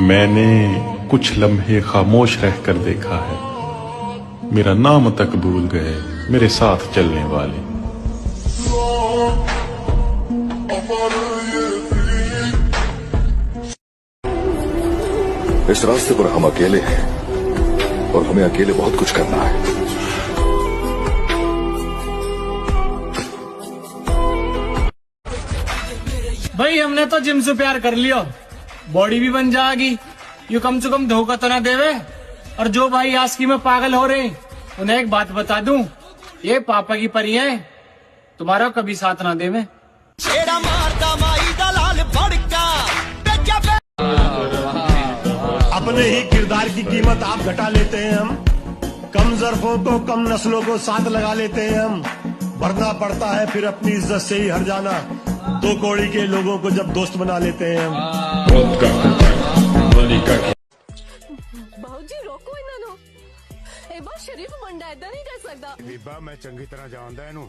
मैंने कुछ लम्हे खामोश रहकर देखा है, मेरा नाम तक भूल गए मेरे साथ चलने वाले। इस रास्ते पर हम अकेले हैं और हमें अकेले बहुत कुछ करना है। भाई हमने तो जिम से प्यार कर लिया, बॉडी भी बन जाएगी, यू कम से कम धोखा तो ना देवे। और जो भाई आस्की में पागल हो रहे उन्हें एक बात बता दूं, ये पापा की परी है, तुम्हारा कभी साथ ना देवे। अपने ही किरदार की कीमत आप घटा लेते हैं हम, कम ज़र्फ़ों को कम नस्लों को साथ लगा लेते हैं हम, भरना पड़ता है फिर अपनी इज्जत से ही हर जाना, दो कौड़ी के लोगों को जब दोस्त बना लेते हैं हम। भाऊजी रोको इन्हों ए बा शरीफ मुंडा ऐदा नहीं कर सकता। बीबा मैं चंगी तरह जानदा है नू।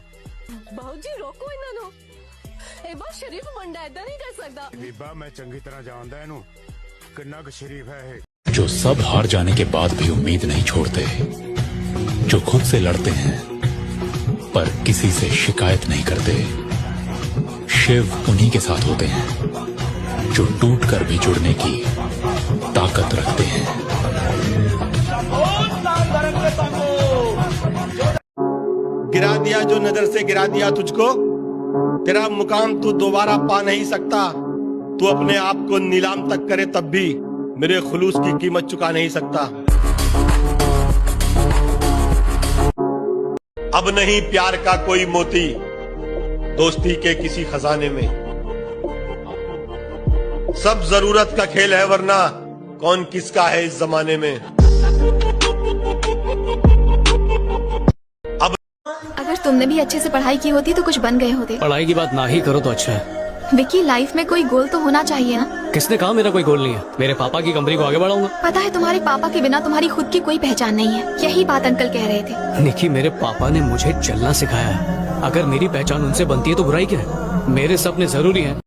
भाऊजी रोको इन्हों ए बा शरीफ मुंडा ऐदा नहीं कर सकता। बीबा मैं चंगी तरह जानदा है नू कितना क शरीफ है। जो सब हार जाने के बाद भी उम्मीद नहीं छोड़ते, जो खुद से लड़ते हैं पर किसी से शिकायत नहीं करते, शिव उन्हीं के साथ होते हैं जो टूट कर भी जुड़ने की ताकत रखते हैं। गिरा दिया जो नजर से गिरा दिया तुझको, तेरा मुकाम तू दोबारा पा नहीं सकता। तू अपने आप को नीलाम तक करे तब भी मेरे खुलूस की कीमत चुका नहीं सकता। अब नहीं प्यार का कोई मोती दोस्ती के किसी खजाने में, सब जरूरत का खेल है वरना कौन किसका है इस जमाने में। अगर तुमने भी अच्छे से पढ़ाई की होती तो कुछ बन गए होते। पढ़ाई की बात ना ही करो तो अच्छा है। विकी, लाइफ में कोई गोल तो होना चाहिए ना। किसने कहा मेरा कोई गोल नहीं है? मेरे पापा की कंपनी को आगे बढ़ाऊंगा। पता है तुम्हारे पापा के बिना तुम्हारी खुद की कोई पहचान नहीं है, यही बात अंकल कह रहे थे। निकी, मेरे पापा ने मुझे चलना सिखाया है, अगर मेरी पहचान उनसे बनती है तो बुराई क्या है? मेरे सपने जरूरी हैं।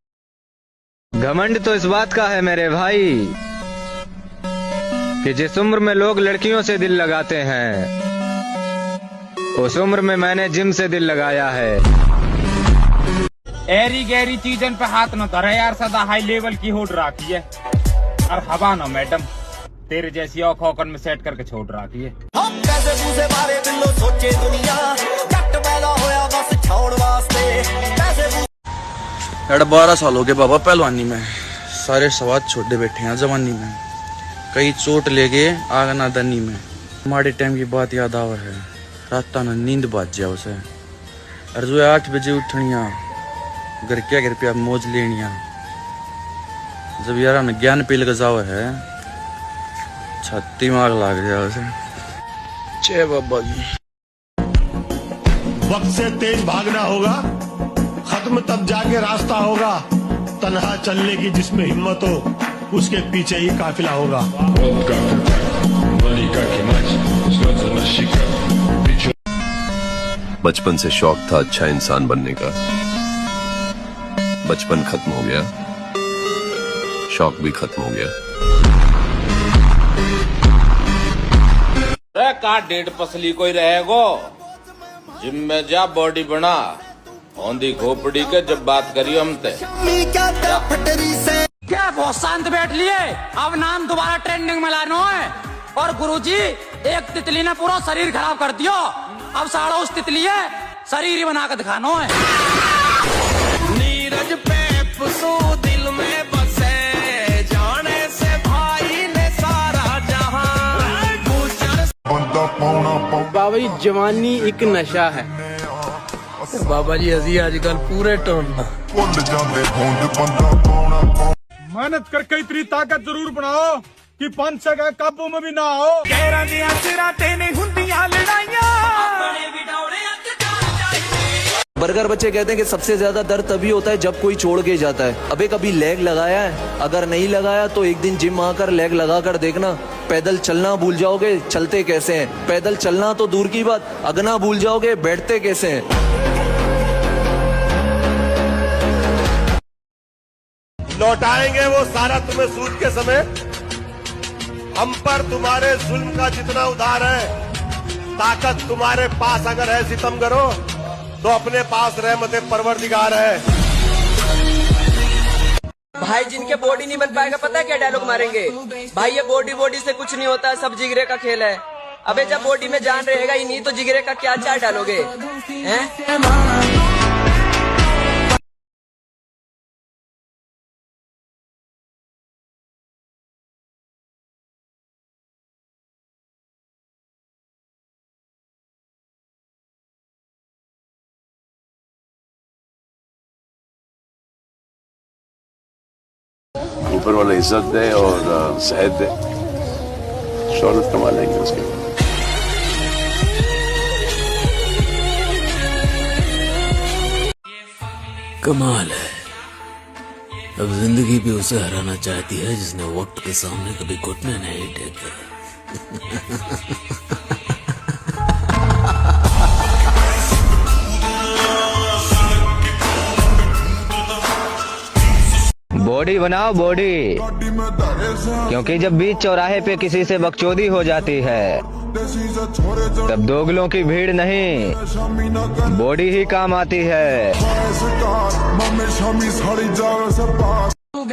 घमंड तो इस बात का है मेरे भाई कि जिस उम्र में लोग लड़कियों से दिल लगाते हैं, उस उम्र में मैंने जिम से दिल लगाया है। एरी गहरी चीजन पे हाथ न धरे यार, सदा हाई लेवल की होड़ रखी है। और हवा न मैडम तेरे जैसी औखौकन में सेट करके छोड़ रखी है। हम कैसे पूछे बारे दिलो सोचे दुनिया, जट वाला होया बस छोड़ वास्ते कैसे। 12 साल हो गए बाबा पहलवानी में, सारे सवाद छोटे बैठे हैं जवानी में, कई चोट ले गए आग ना दनी में। हमारे टाइम की बात याद आवा है, रात ना नींद बाज जाओ उसे, और जो 8 बजे उठनिया, घर क्या घर पे आप मौज लेनिया, जब यार न ज्ञान पिल गजाओ है, छत्ती मार लाग जाओ उसे। जय बाबा जी। वक्त से तेज भागना होगा, खत्म तब जाके रास्ता होगा, तन्हा चलने की जिसमें हिम्मत हो उसके पीछे ही काफिला होगा। बचपन से शौक था अच्छा इंसान बनने का, बचपन खत्म हो गया, शौक भी खत्म हो गया। का डेढ़ पसली कोई रहेगो, जिम में जा बॉडी बना, औंधी खोपड़ी के जब बात करियो हमसे। क्या बहुत शांत बैठ लिए, अब नाम दोबारा ट्रेंडिंग में लाना है। और गुरुजी, एक तितली ने पूरा शरीर खराब कर दियो, अब साड़ा उस तितली है शरीर ही बना कर दिखाना है। नीरज पे पुसू दिल में बसे, जाने से भाई ने सारा जहां। बाबा जी, जवानी एक नशा है। बाबा जी अजी आजकल पूरे टोन मेहनत करके इतनी ताकत जरूर बनाओ कि 5 से काबू में भी ना हो। बर्गर बच्चे कहते हैं कि सबसे ज्यादा दर्द तभी होता है जब कोई छोड़ के जाता है। अबे कभी लेग लगाया है? अगर नहीं लगाया तो एक दिन जिम आकर लेग लगा कर देखना, पैदल चलना भूल जाओगे चलते कैसे हैं। पैदल चलना तो दूर की बात, अगना भूल जाओगे बैठते कैसे हैं। लौटाएंगे वो सारा तुम्हें सूद के समय। हम पर तुम्हारे जुल्म का जितना उधार है, ताकत तुम्हारे पास अगर है सितम करो, तो अपने पास रहमत परवरदिगार है। भाई जिनके बॉडी नहीं बन पाएगा, पता है क्या डायलॉग मारेंगे? भाई ये बॉडी से कुछ नहीं होता, सब जिगरे का खेल है। अबे जब बॉडी में जान रहेगा ही नहीं तो जिगरे का क्या चार डालोगे हैं? ऊपर वाला इज्जत दे और सेहत दे, शौहरत कमा लेंगे उसके बाद। कमाल है, अब जिंदगी भी उसे हराना चाहती है जिसने वक्त के सामने कभी घुटने नहीं टेके। बॉडी बनाओ बॉडी, क्योंकि जब बीच चौराहे पे किसी से बकचोदी हो जाती है तब दोगलों की भीड़ नहीं, बॉडी ही काम आती है।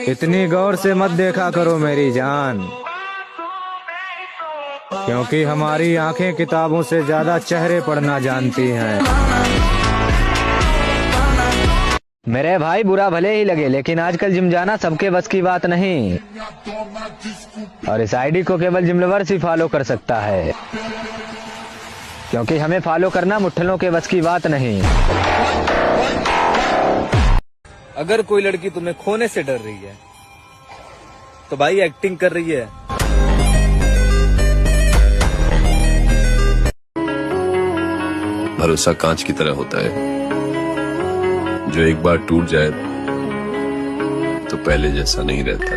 इतनी गौर से मत देखा करो मेरी जान, क्योंकि हमारी आंखें किताबों से ज्यादा चेहरे पढ़ना जानती हैं। मेरे भाई बुरा भले ही लगे, लेकिन आजकल जिम जाना सबके बस की बात नहीं, और इस आईडी को केवल जिम लवर्स ही फॉलो कर सकता है, क्योंकि हमें फॉलो करना मुट्ठलों के बस की बात नहीं। अगर कोई लड़की तुम्हें खोने से डर रही है तो भाई एक्टिंग कर रही है। भरोसा कांच की तरह होता है, जो एक बार टूट जाए तो पहले जैसा नहीं रहता।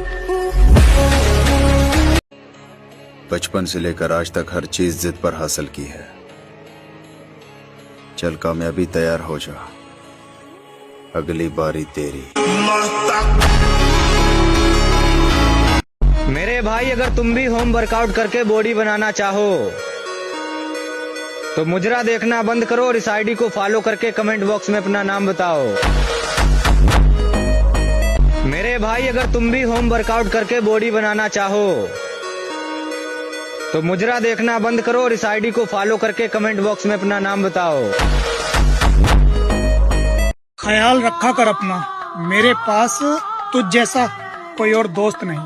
बचपन से लेकर आज तक हर चीज जिद पर हासिल की है। चल कामयाबी तैयार हो जा, अगली बारी तेरी। मेरे भाई अगर तुम भी होम वर्कआउट करके बॉडी बनाना चाहो तो मुजरा देखना बंद करो और इस आईडी को फॉलो करके कमेंट बॉक्स में अपना नाम बताओ। मेरे भाई अगर तुम भी होम वर्कआउट करके बॉडी बनाना चाहो तो मुजरा देखना बंद करो और इस आईडी को फॉलो करके कमेंट बॉक्स में अपना नाम बताओ। ख्याल रखा कर अपना, मेरे पास तुझ जैसा कोई और दोस्त नहीं।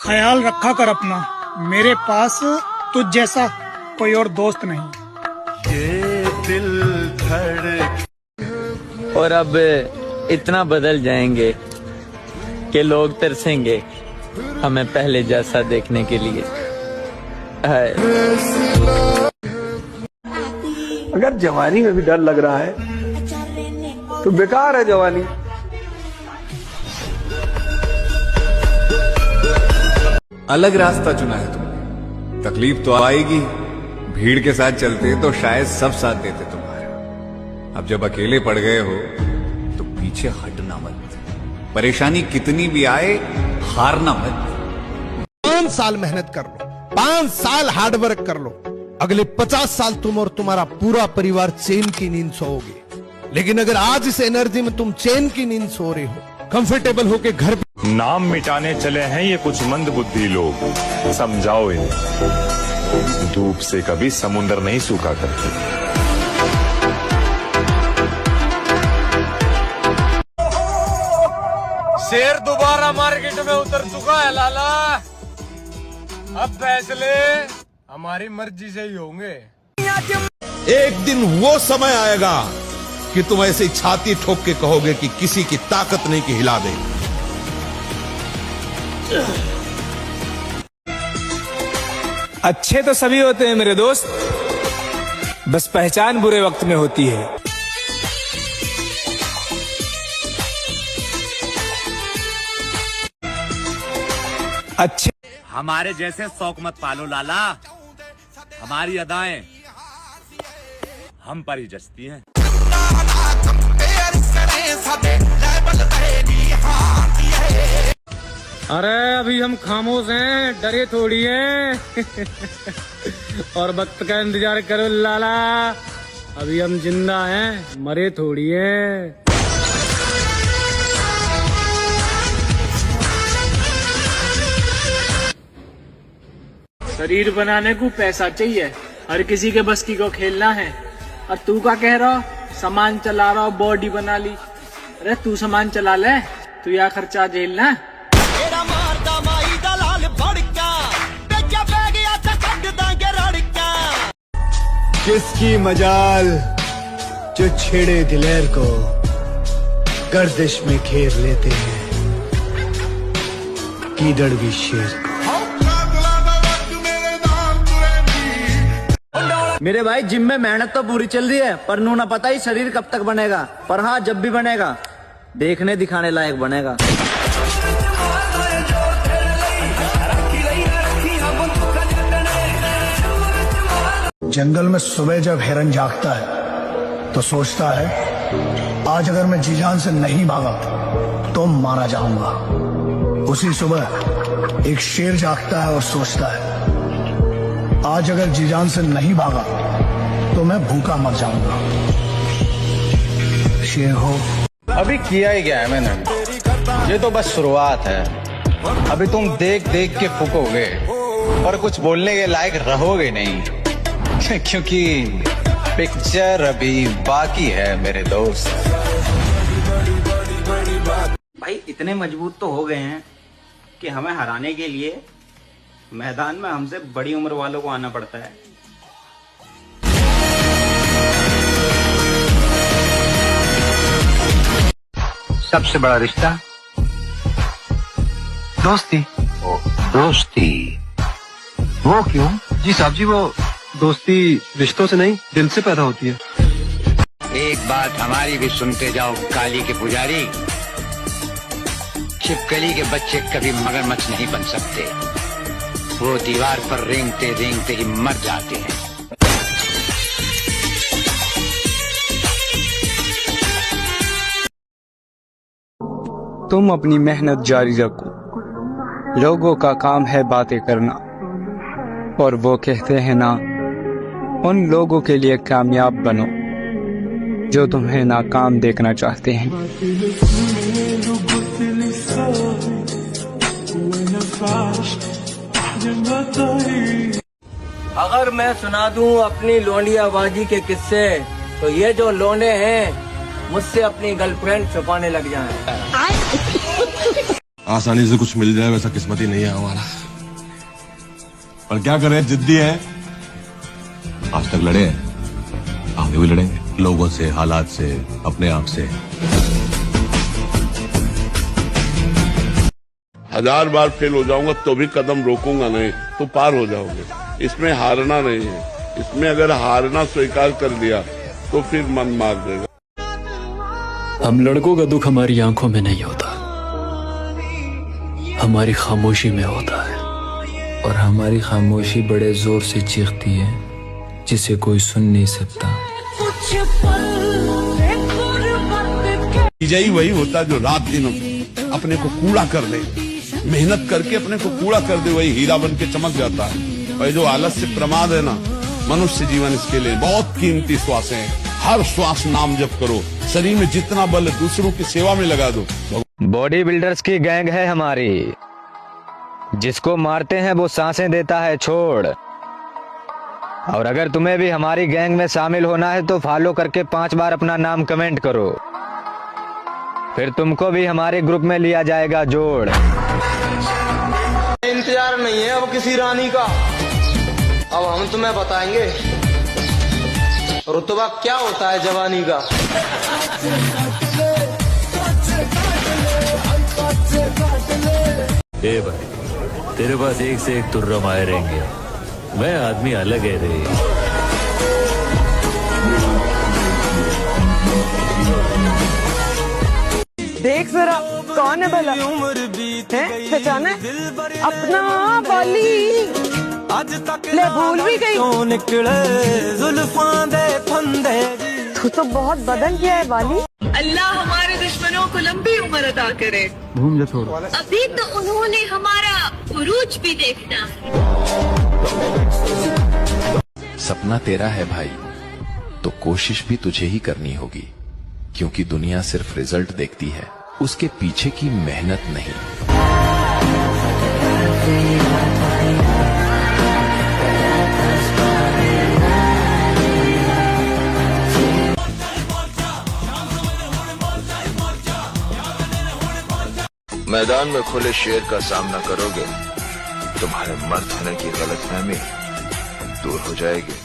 ख्याल रखा कर अपना, मेरे पास तुझ जैसा कोई और दोस्त नहीं। और अब इतना बदल जाएंगे कि लोग तरसेंगे हमें पहले जैसा देखने के लिए। अगर जवानी में भी डर लग रहा है तो बेकार है जवानी। अलग रास्ता चुना है तुमने, तकलीफ तो आएगी। भीड़ के साथ चलते तो शायद सब साथ देते तुम्हारे। अब जब अकेले पड़ गए हो तो पीछे हटना मत, परेशानी कितनी भी आए हारना मत। 5 साल मेहनत कर लो, 5 साल हार्ड वर्क कर लो, अगले 50 साल तुम और तुम्हारा पूरा परिवार चैन की नींद सोओगे। लेकिन अगर आज इस एनर्जी में तुम चैन की नींद सो रहे हो, कंफर्टेबल होके घर पे नाम मिटाने चले हैं ये कुछ मंद बुद्धि लोग, समझाओ इन्हें। धूप से कभी समुंदर नहीं सूखा करते। शेर दोबारा मार्केट में उतर चुका है लाला, अब फैसले हमारी मर्जी से ही होंगे। एक दिन वो समय आएगा कि तुम ऐसे छाती ठोक के कहोगे कि किसी की ताकत नहीं कि हिला दे। अच्छे तो सभी होते हैं मेरे दोस्त, बस पहचान बुरे वक्त में होती है। अच्छे हमारे जैसे शौक मत पालो लाला, हमारी अदाएं हम पर ही जचती हैं। अरे अभी हम खामोश हैं, डरे थोड़ी हैं। और वक्त का इंतजार करो लाला, अभी हम जिंदा हैं, मरे थोड़ी हैं। शरीर बनाने को पैसा चाहिए, हर किसी के बस की को खेलना है। और तू क्या कह रहा, सामान चला रहा, बॉडी बना ली। अरे तू सामान चला ले, तू या खर्चा झेलना। किसकी मजाल जो छेड़े दिलेर को गर्दिश में घेर लेते हैं, कीदड़ भी शेर को। मेरे भाई जिम में मेहनत तो पूरी चल रही है, पर नू ना पता ही शरीर कब तक बनेगा। पर हाँ, जब भी बनेगा देखने दिखाने लायक बनेगा। जंगल में सुबह जब हिरन जागता है तो सोचता है आज अगर मैं जी जान से नहीं भागा तो मारा जाऊंगा। उसी सुबह एक शेर जागता है और सोचता है आज अगर जी जान से नहीं भागा तो मैं भूखा मर जाऊंगा। शेर हो। अभी किया ही गया है मैंने, ये तो बस शुरुआत है। अभी तुम देख देख के फूकोगे और कुछ बोलने के लायक रहोगे नहीं, क्योंकि पिक्चर अभी बाकी है मेरे दोस्त। भाई इतने मजबूत तो हो गए हैं कि हमें हराने के लिए मैदान में हमसे बड़ी उम्र वालों को आना पड़ता है। सबसे बड़ा रिश्ता दोस्ती। दोस्ती वो क्यों? जी साहब जी, वो दोस्ती रिश्तों से नहीं दिल से पैदा होती है। एक बात हमारी भी सुनते जाओ काली के पुजारी, छिपकली के बच्चे कभी मगरमच्छ नहीं बन सकते, वो दीवार पर रेंगते रेंगते ही मर जाते हैं। तुम अपनी मेहनत जारी रखो, लोगों का काम है बातें करना, और वो कहते हैं ना, उन लोगों के लिए कामयाब बनो जो तुम्हें नाकाम देखना चाहते हैं। अगर मैं सुना दूं अपनी लोंडियाबाजी के किस्से, तो ये जो लोंडे हैं मुझसे अपनी गर्लफ्रेंड छुपाने लग जाएं। आसानी से कुछ मिल जाए वैसा किस्मत ही नहीं है हमारा, पर क्या करें, जिद्दी है। आज तक लड़े हैं, आगे भी लड़ेंगे, लोगों से, हालात से, अपने आप से। 1000 बार फेल हो जाऊंगा तो भी कदम रोकूंगा नहीं, तो पार हो जाओगे। इसमें हारना नहीं है, इसमें अगर हारना स्वीकार कर लिया तो फिर मन मार देगा। हम लड़कों का दुख हमारी आंखों में नहीं होता, हमारी खामोशी में होता है, और हमारी खामोशी बड़े जोर से चीखती है जिसे कोई सुन नहीं सकता। यही वही होता जो रात दिन अपने को कूड़ा कर दे, मेहनत करके अपने को कूड़ा कर दे, वही हीरा बन के चमक जाता है। और जो आलस से प्रमाद है ना, मनुष्य जीवन इसके लिए बहुत कीमती श्वास है। हर श्वास नाम जप करो, शरीर में जितना बल है दूसरों की सेवा में लगा दो। बॉडी बिल्डर्स की गैंग है हमारी, जिसको मारते हैं वो सांसें देता है छोड़। और अगर तुम्हें भी हमारी गैंग में शामिल होना है तो फॉलो करके 5 बार अपना नाम कमेंट करो, फिर तुमको भी हमारे ग्रुप में लिया जाएगा जोड़। इंतजार नहीं है अब किसी रानी का, अब हम तुम्हें बताएंगे रुतबा क्या होता है जवानी का। ए भाई, तेरे पास एक से एक तुर्रम आए रहेंगे, मैं आदमी अलग है रे। देख जरा कौन है भला, पहचाना अपना वाली, ले भूल भी गई। तू तो बहुत बदल गया है वाली। अल्लाह हमारे दुश्मन को लंबी उम्र अदा करे। घूम जा छोड़। अभी तो उन्होंने हमारा उरूज भी देखना। सपना तेरा है भाई, तो कोशिश भी तुझे ही करनी होगी, क्योंकि दुनिया सिर्फ रिजल्ट देखती है, उसके पीछे की मेहनत नहीं। मैदान में खुले शेर का सामना करोगे, तुम्हारे मर्द होने की गलतफहमी दूर हो जाएगी।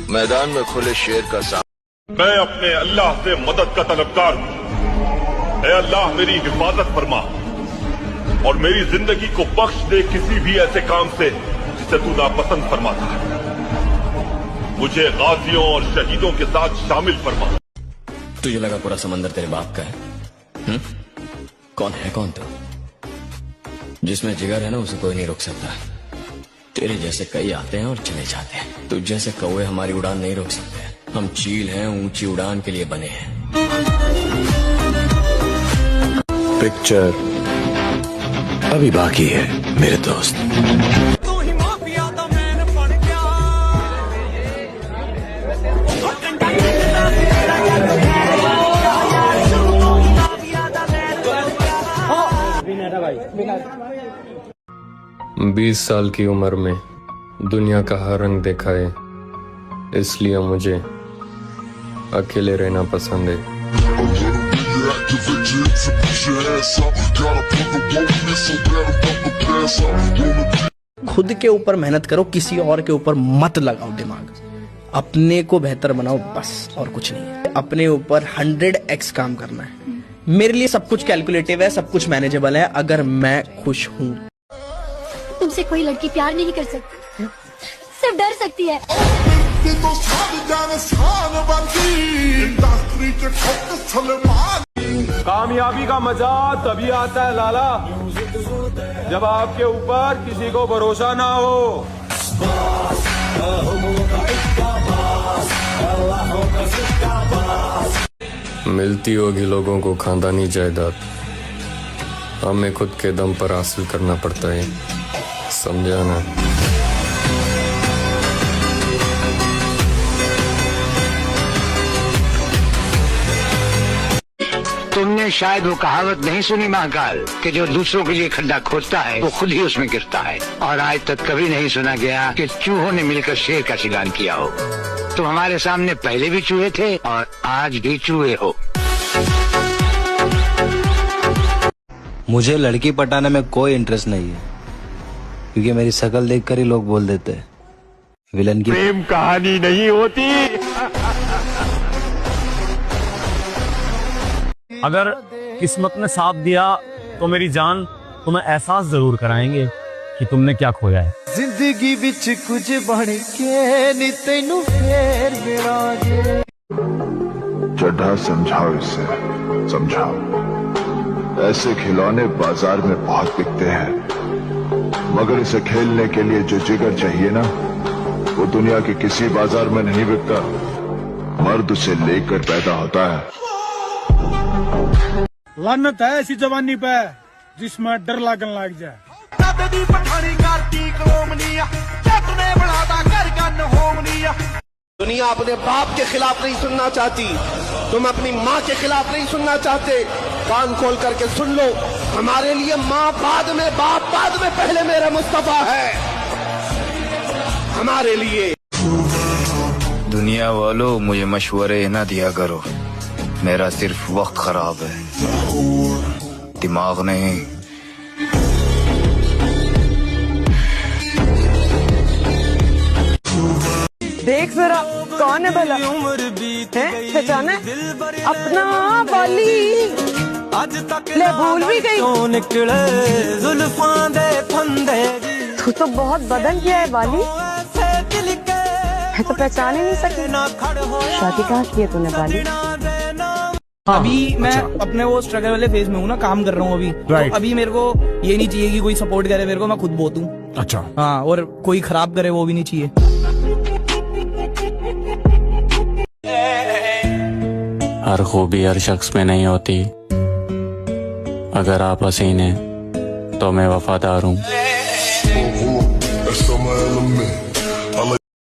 मैदान में खुले शेर का सामना। मैं अपने अल्लाह से मदद का तलबगार हूँ। ऐ अल्लाह मेरी हिफाजत फरमा और मेरी जिंदगी को बख्श दे किसी भी ऐसे काम से जिसे तू नापसंद फरमाता है। मुझे गाजियों और शहीदों के साथ शामिल फरमा। तुझे लगा पूरा समंदर तेरे बाप का है? कौन है कौन तू? जिसमें जिगर है ना, उसे कोई नहीं रोक सकता। तेरे जैसे कई आते हैं और चले जाते हैं। तुझ जैसे कौवे हमारी उड़ान नहीं रोक सकते। हम चील हैं, ऊंची उड़ान के लिए बने हैं। पिक्चर अभी बाकी है मेरे दोस्त। भाई 20 साल की उम्र में दुनिया का हर रंग देखा है, इसलिए मुझे अकेले रहना पसंद है। खुद के ऊपर मेहनत करो, किसी और के ऊपर मत लगाओ दिमाग। अपने को बेहतर बनाओ बस, और कुछ नहीं है। अपने ऊपर 100x काम करना है। मेरे लिए सब कुछ कैलकुलेटिव है, सब कुछ मैनेजेबल है, अगर मैं खुश हूँ। तुमसे कोई लड़की प्यार नहीं कर सकती, सिर्फ डर सकती है। कामयाबी का मजा तभी आता है लाला, जब आपके ऊपर किसी को भरोसा ना हो। मिलती होगी लोगों को खानदानी जायदाद, हमें खुद के दम पर हासिल करना पड़ता है, समझा ना? तुमने शायद वो कहावत नहीं सुनी महाकाल कि जो दूसरों के लिए खड्डा खोदता है वो खुद ही उसमें गिरता है। और आज तक कभी नहीं सुना गया कि चूहों ने मिलकर शेर का शिकार किया हो। तुम हमारे सामने पहले भी चूहे थे और आज भी चूहे हो। मुझे लड़की पटाने में कोई इंटरेस्ट नहीं है, क्योंकि मेरी शक्ल देखकर ही लोग बोल देते हैं विलन की प्रेम कहानी नहीं होती। अगर किस्मत ने साथ दिया तो मेरी जान तुम्हें एहसास जरूर कराएंगे कि तुमने क्या खोया है। जिंदगी बिच कुछ बन के नी तैनू फेर मिलांगे। चड्ढा समझाओ इसे, समझाओ। ऐसे खिलौने बाजार में बहुत बिकते हैं, मगर इसे खेलने के लिए जो जिगर चाहिए ना, वो दुनिया के किसी बाजार में नहीं बिकता। मर्द उसे लेकर पैदा होता है। लानत है ऐसी जवानी पे जिसमें डर लगन लग जाए। दुनिया अपने बाप के खिलाफ नहीं सुनना चाहती, तुम अपनी माँ के खिलाफ नहीं सुनना चाहते। कान खोल करके सुन लो, हमारे लिए माँ बाद में, बाप बाद में, पहले मेरा मुस्तफा है हमारे लिए। दुनिया वालों मुझे मशवरे ना दिया करो, मेरा सिर्फ वक्त खराब है, दिमाग नहीं। देख जरा कौन है भला, पहचाना अपना वाली, ले भूल भी गई। तू तो बहुत बदल गया है वाली, मैं तो पहचान ही नहीं सकी। शादी कहाँ की है तूने वाली? अभी मैं अपने वो स्ट्रगल वाले फेज में हूँ ना, काम कर रहा हूँ अभी। तो अभी मेरे को ये नहीं चाहिए कि कोई सपोर्ट करे मेरे को, मैं खुद बहुत हूँ। अच्छा हाँ, और कोई खराब करे वो भी नहीं चाहिए। हर खूबी हर शख्स में नहीं होती। अगर आप हसीन हैं तो मैं वफादार हूँ।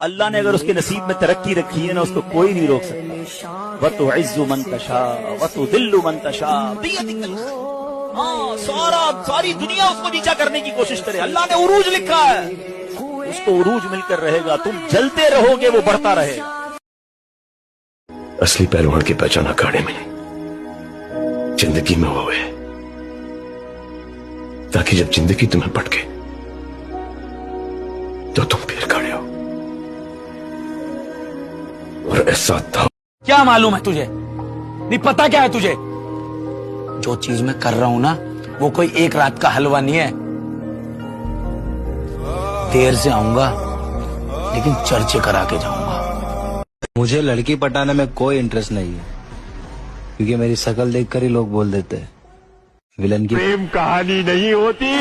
अल्लाह ने अगर उसके नसीब में तरक्की रखी है ना, उसको कोई नहीं रोक सकता। वतु इज्जु मन तशा वतु दिल्लु मन तशा। हाँ, सारी दुनिया उसको नीचा करने की कोशिश करे, अल्लाह ने उरूज लिखा है, उसको उरूज मिलकर रहेगा। तुम जलते रहोगे, वो बढ़ता रहेगा। असली पहलवान की पहचान अखाड़े में, जिंदगी में हुए, ताकि जब जिंदगी तुम्हें पटके तो तुम फिर खड़े हो। और ऐसा था। क्या मालूम है तुझे? नहीं पता क्या है तुझे? जो चीज मैं कर रहा हूं ना, वो कोई एक रात का हलवा नहीं है। देर से आऊंगा, लेकिन चर्चे करा के जाऊंगा। मुझे लड़की पटाने में कोई इंटरेस्ट नहीं है, क्योंकि मेरी शक्ल देखकर ही लोग बोल देते हैं विलन की प्रेम कहानी नहीं होती।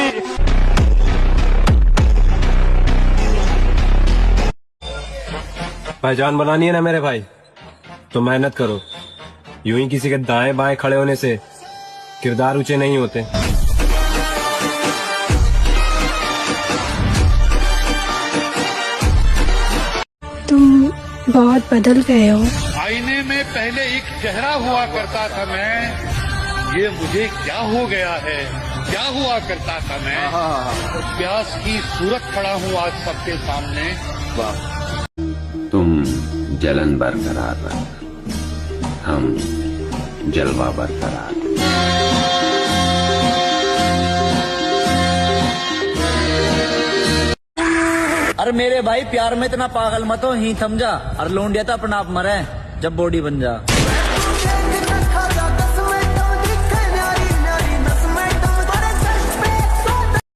पहचान बनानी है ना मेरे भाई, तो मेहनत करो। यूं ही किसी के दाएं बाएं खड़े होने से किरदार ऊंचे नहीं होते। तुम बहुत बदल गए हो। आईने में पहले एक चेहरा हुआ करता था मैं, ये मुझे क्या हो गया है, क्या हुआ करता था मैं। प्यास की सूरत खड़ा हूँ आज सबके सामने। तुम जलन बरकरार रखना, हम जलवा बरकरार। अरे मेरे भाई, प्यार में इतना पागल मत हो, ही समझा। और लोंडिया तो अपना आप मरे जब बॉडी बन जा।